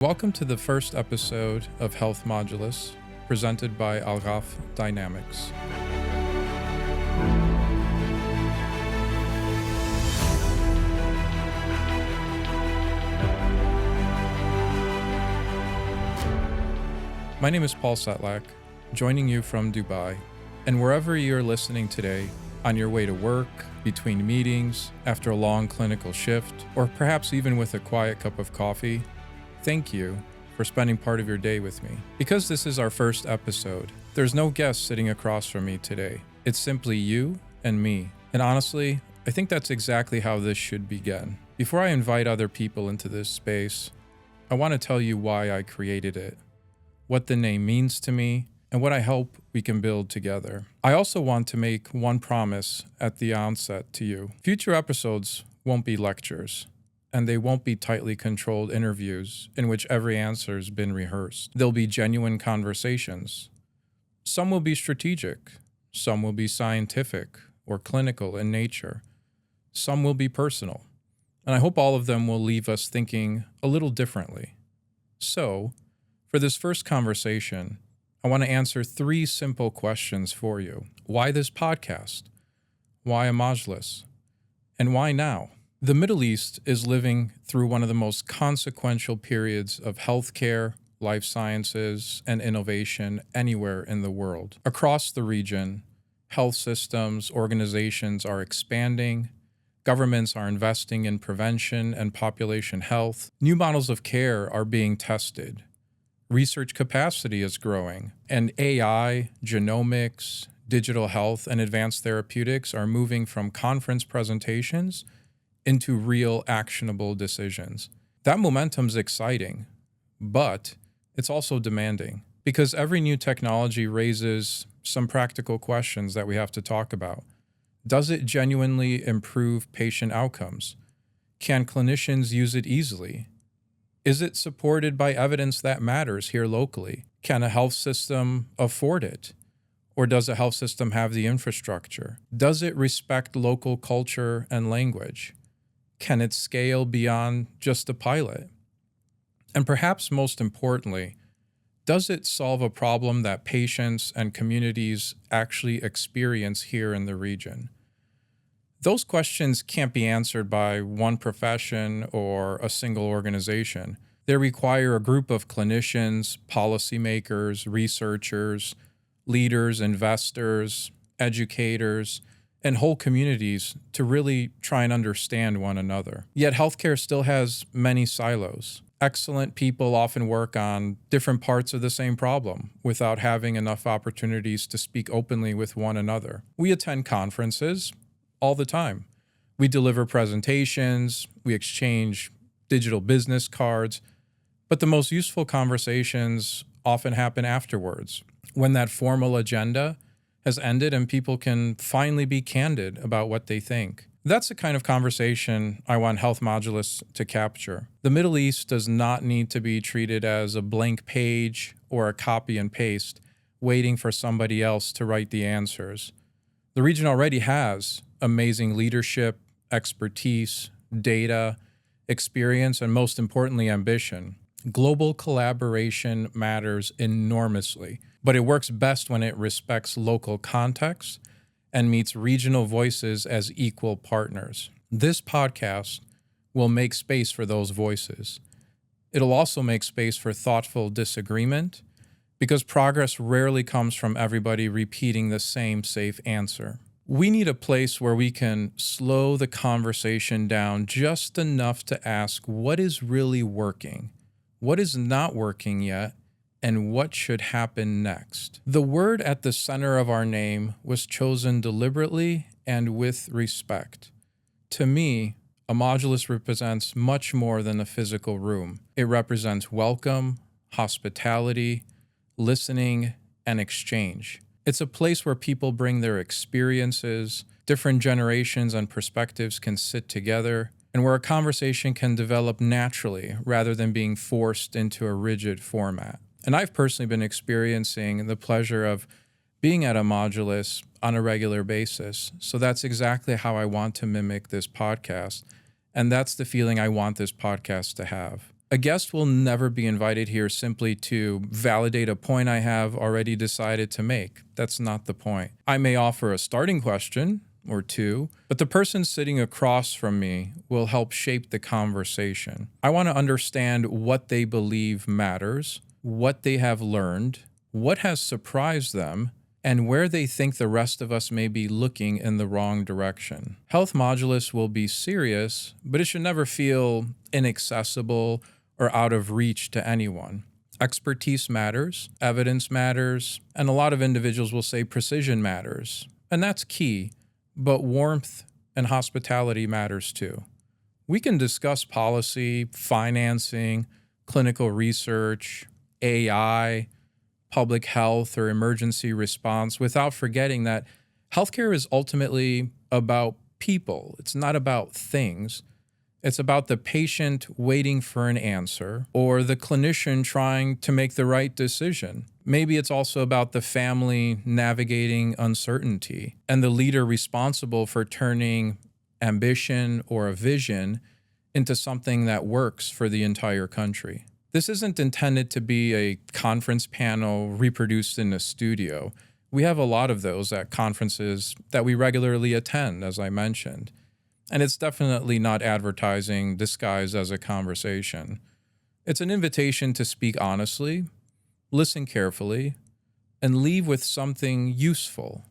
Welcome to the first episode of Health Majlis, presented by Al-Ghaf Dynamics. My name is Paul Setlak, joining you from Dubai. And wherever you're listening today, on your way to work, between meetings, after a long clinical shift, or perhaps even with a quiet cup of coffee, thank you for spending part of your day with me. Because this is our first episode, there's no guest sitting across from me today. It's simply you and me. And honestly, I think that's exactly how this should begin. Before I invite other people into this space, I want to tell you why I created it, what the name means to me, and what I hope we can build together. I also want to make one promise at the onset to you. Future episodes won't be lectures, and they won't be tightly controlled interviews in which every answer's been rehearsed. They'll be genuine conversations. Some will be strategic, some will be scientific or clinical in nature, some will be personal, and I hope all of them will leave us thinking a little differently. So, for this first conversation, I want to answer 3 simple questions for you. Why this podcast? Why a Majlis? And why now? The Middle East is living through one of the most consequential periods of healthcare, life sciences, and innovation anywhere in the world. Across the region, health systems, organizations are expanding, governments are investing in prevention and population health, new models of care are being tested, research capacity is growing, and AI, genomics, digital health, and advanced therapeutics are moving from conference presentations into real actionable decisions. That momentum's exciting, but it's also demanding because every new technology raises some practical questions that we have to talk about. Does it genuinely improve patient outcomes? Can clinicians use it easily? Is it supported by evidence that matters here locally? Can a health system afford it? Or does a health system have the infrastructure? Does it respect local culture and language? Can it scale beyond just a pilot? And perhaps most importantly, does it solve a problem that patients and communities actually experience here in the region? Those questions can't be answered by one profession or a single organization. They require a group of clinicians, policymakers, researchers, leaders, investors, educators, and whole communities to really try and understand one another. Yet healthcare still has many silos. Excellent people often work on different parts of the same problem without having enough opportunities to speak openly with one another. We attend conferences all the time. We deliver presentations, we exchange digital business cards, but the most useful conversations often happen afterwards, when that formal agenda has ended and people can finally be candid about what they think. That's the kind of conversation I want Health Majlis to capture. The Middle East does not need to be treated as a blank page or a copy and paste, waiting for somebody else to write the answers. The region already has amazing leadership, expertise, data, experience, and most importantly, ambition. Global collaboration matters enormously, but it works best when it respects local context and meets regional voices as equal partners. This podcast will make space for those voices. It'll also make space for thoughtful disagreement because progress rarely comes from everybody repeating the same safe answer. We need a place where we can slow the conversation down just enough to ask what is really working, what is not working yet, and what should happen next. The word at the center of our name was chosen deliberately and with respect. To me, a Majlis represents much more than a physical room. It represents welcome, hospitality, listening, and exchange. It's a place where people bring their experiences, different generations and perspectives can sit together, and where a conversation can develop naturally rather than being forced into a rigid format. And I've personally been experiencing the pleasure of being at a Majlis on a regular basis. So that's exactly how I want to mimic this podcast. And that's the feeling I want this podcast to have. A guest will never be invited here simply to validate a point I have already decided to make. That's not the point. I may offer a starting question or two, but the person sitting across from me will help shape the conversation. I want to understand what they believe matters, what they have learned, what has surprised them, and where they think the rest of us may be looking in the wrong direction. Health Majlis will be serious, but it should never feel inaccessible or out of reach to anyone. Expertise matters, evidence matters, and a lot of individuals will say precision matters. And that's key, but warmth and hospitality matters too. We can discuss policy, financing, clinical research, AI, public health, or emergency response without forgetting that healthcare is ultimately about people. It's not about things. It's about the patient waiting for an answer or the clinician trying to make the right decision. Maybe it's also about the family navigating uncertainty and the leader responsible for turning ambition or a vision into something that works for the entire country. This isn't intended to be a conference panel reproduced in a studio. We have a lot of those at conferences that we regularly attend, as I mentioned. And it's definitely not advertising disguised as a conversation. It's an invitation to speak honestly, listen carefully, and leave with something useful.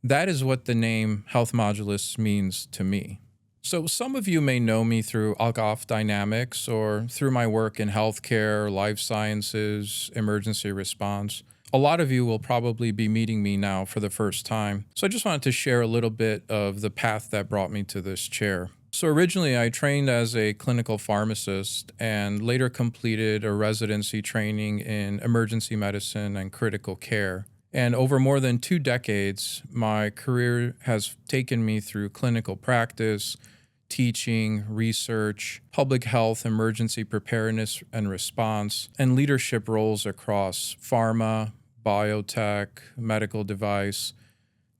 That is what the name Health Majlis means to me. So some of you may know me through Al-Ghaf dynamics or through my work in healthcare, life sciences, emergency response. A lot of you will probably be meeting me now for the first time. So I just wanted to share a little bit of the path that brought me to this chair. So originally I trained as a clinical pharmacist and later completed a residency training in emergency medicine and critical care. And over more than 2 decades, my career has taken me through clinical practice, teaching, research, public health, emergency preparedness and response, and leadership roles across pharma, biotech, medical device,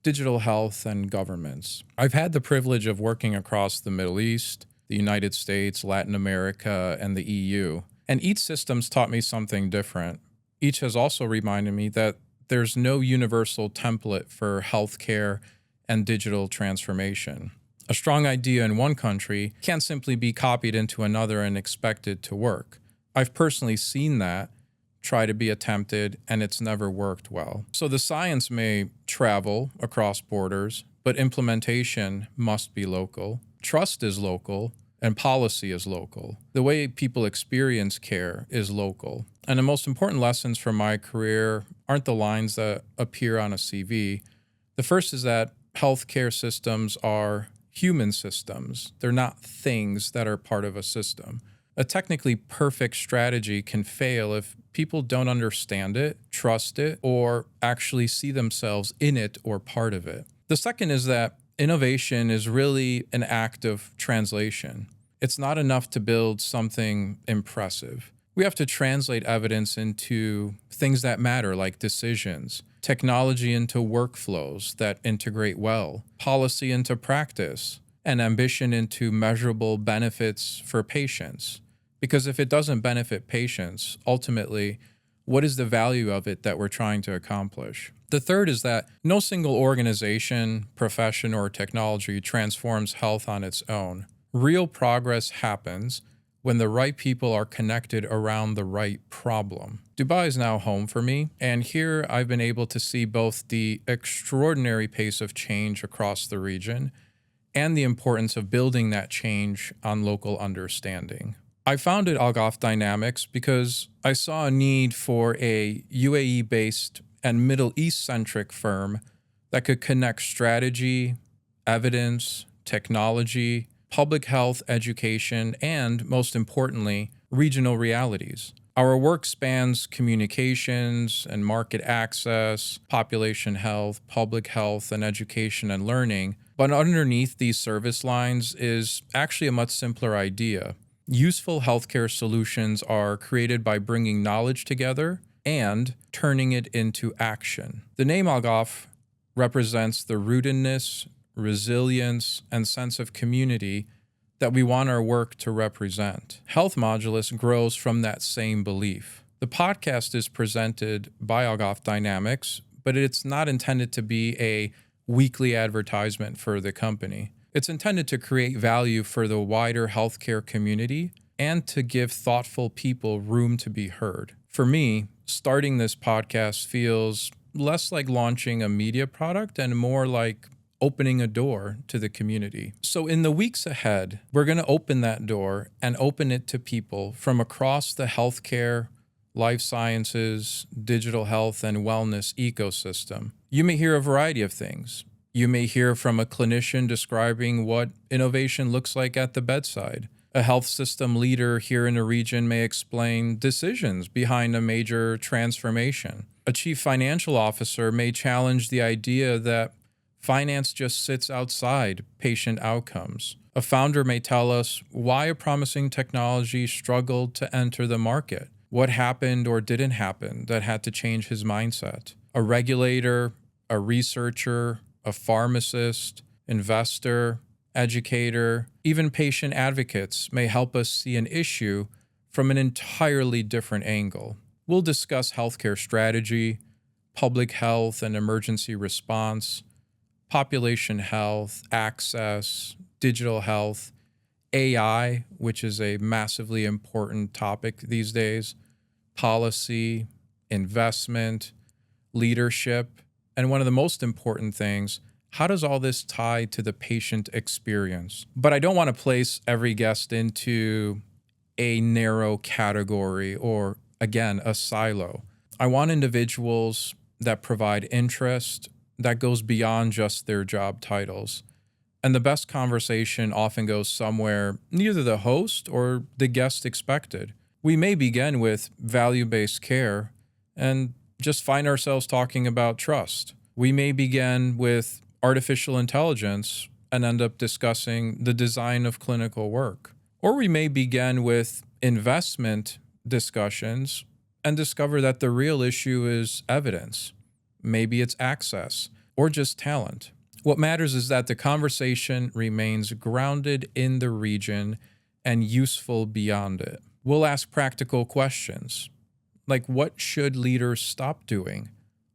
digital health, and governments. I've had the privilege of working across the Middle East, the United States, Latin America, and the EU. And each system's taught me something different. Each has also reminded me that there's no universal template for healthcare and digital transformation. A strong idea in one country can't simply be copied into another and expected to work. I've personally seen that try to be attempted, and it's never worked well. So the science may travel across borders, but implementation must be local. Trust is local, and policy is local. The way people experience care is local. And the most important lessons from my career aren't the lines that appear on a CV. The first is that healthcare systems are human systems. They're not things that are part of a system. A technically perfect strategy can fail if people don't understand it, trust it, or actually see themselves in it or part of it. The second is that innovation is really an act of translation. It's not enough to build something impressive. We have to translate evidence into things that matter, like decisions, technology into workflows that integrate well, policy into practice, and ambition into measurable benefits for patients. Because if it doesn't benefit patients, ultimately, what is the value of it that we're trying to accomplish? The third is that no single organization, profession, or technology transforms health on its own. Real progress happens when the right people are connected around the right problem. Dubai is now home for me, and here I've been able to see both the extraordinary pace of change across the region and the importance of building that change on local understanding. I founded Al-Ghaf Dynamics because I saw a need for a UAE-based and Middle East-centric firm that could connect strategy, evidence, technology, public health, education, and, most importantly, regional realities. Our work spans communications and market access, population health, public health, and education and learning. But underneath these service lines is actually a much simpler idea. Useful healthcare solutions are created by bringing knowledge together and turning it into action. The name Al-Ghaf represents the rootedness, resilience, and sense of community that we want our work to represent. Health Majlis grows from that same belief. The podcast is presented by Al-Ghaf Dynamics, but it's not intended to be a weekly advertisement for the company. It's intended to create value for the wider healthcare community and to give thoughtful people room to be heard. For me, starting this podcast feels less like launching a media product and more like opening a door to the community. So in the weeks ahead, we're going to open that door and open it to people from across the healthcare, life sciences, digital health, and wellness ecosystem. You may hear a variety of things. You may hear from a clinician describing what innovation looks like at the bedside. A health system leader here in a region may explain decisions behind a major transformation. A chief financial officer may challenge the idea that finance just sits outside patient outcomes. A founder may tell us why a promising technology struggled to enter the market, what happened or didn't happen that had to change his mindset. A regulator, a researcher, a pharmacist, investor, educator, even patient advocates may help us see an issue from an entirely different angle. We'll discuss healthcare strategy, public health and emergency response, population health, access, digital health, AI, which is a massively important topic these days, policy, investment, leadership, and one of the most important things, how does all this tie to the patient experience? But I don't want to place every guest into a narrow category or, again, a silo. I want individuals that provide interest that goes beyond just their job titles. And the best conversation often goes somewhere neither the host or the guest expected. We may begin with value-based care and just find ourselves talking about trust. We may begin with artificial intelligence and end up discussing the design of clinical work. Or we may begin with investment discussions and discover that the real issue is evidence. Maybe it's access or just talent. What matters is that the conversation remains grounded in the region and useful beyond it. We'll ask practical questions, like what should leaders stop doing?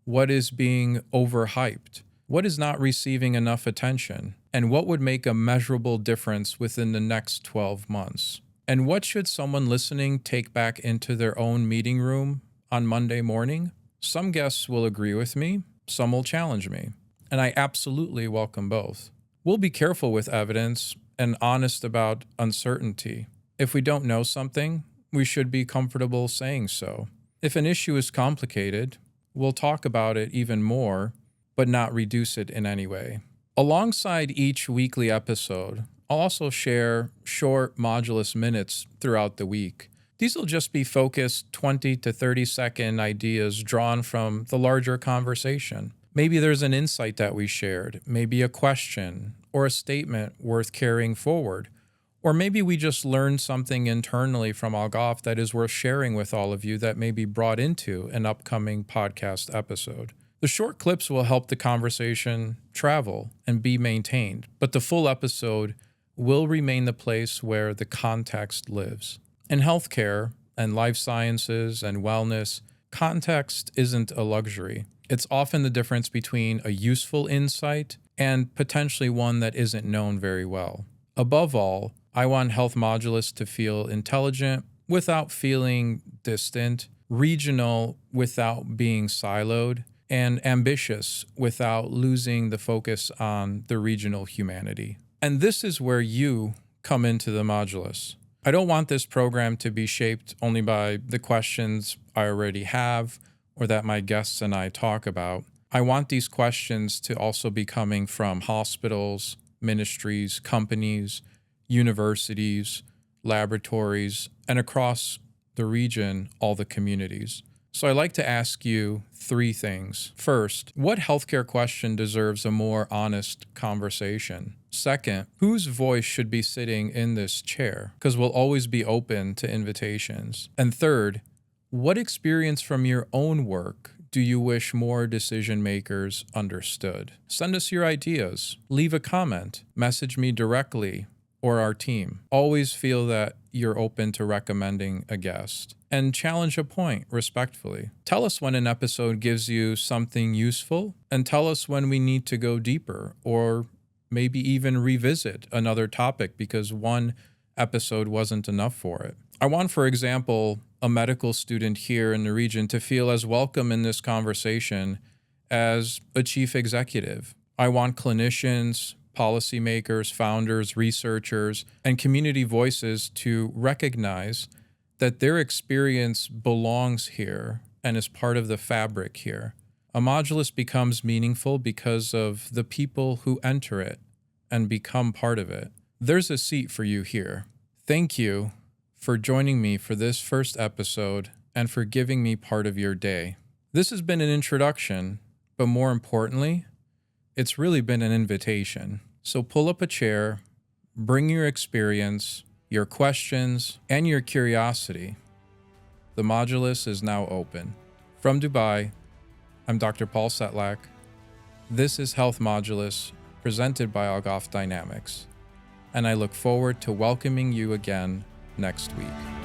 What is being overhyped? What is not receiving enough attention? And what would make a measurable difference within the next 12 months? And what should someone listening take back into their own meeting room on Monday morning? Some guests will agree with me, some will challenge me, and I absolutely welcome both. We'll be careful with evidence and honest about uncertainty. If we don't know something, we should be comfortable saying so. If an issue is complicated, we'll talk about it even more, but not reduce it in any way. Alongside each weekly episode, I'll also share short Majlis Minutes throughout the week. These will just be focused 20 to 30 second ideas drawn from the larger conversation. Maybe there's an insight that we shared, maybe a question or a statement worth carrying forward. Or maybe we just learned something internally from Al-Ghaf that is worth sharing with all of you that may be brought into an upcoming podcast episode. The short clips will help the conversation travel and be maintained, but the full episode will remain the place where the context lives. In healthcare and life sciences and wellness, context isn't a luxury. It's often the difference between a useful insight and potentially one that isn't known very well. Above all, I want Health Majlis to feel intelligent without feeling distant, regional without being siloed, and ambitious without losing the focus on the regional humanity. And this is where you come into the Majlis. I don't want this program to be shaped only by the questions I already have or that my guests and I talk about. I want these questions to also be coming from hospitals, ministries, companies, universities, laboratories, and across the region, all the communities. So I'd like to ask you 3 things. First, what healthcare question deserves a more honest conversation? Second, whose voice should be sitting in this chair? Because we'll always be open to invitations. And third, what experience from your own work do you wish more decision makers understood? Send us your ideas. Leave a comment. Message me directly or our team. Always feel that you're open to recommending a guest. And challenge a point respectfully. Tell us when an episode gives you something useful, and tell us when we need to go deeper or maybe even revisit another topic because one episode wasn't enough for it. I want, for example, a medical student here in the region to feel as welcome in this conversation as a chief executive. I want clinicians, policymakers, founders, researchers, and community voices to recognize that their experience belongs here and is part of the fabric here. A Majlis becomes meaningful because of the people who enter it and become part of it. There's a seat for you here. Thank you for joining me for this first episode and for giving me part of your day. This has been an introduction, but more importantly, it's really been an invitation. So pull up a chair, bring your experience, your questions, and your curiosity. The Majlis is now open. From Dubai, I'm Dr. Paul Setlak. This is Health Majlis, presented by Al-Ghaf Dynamics, and I look forward to welcoming you again next week.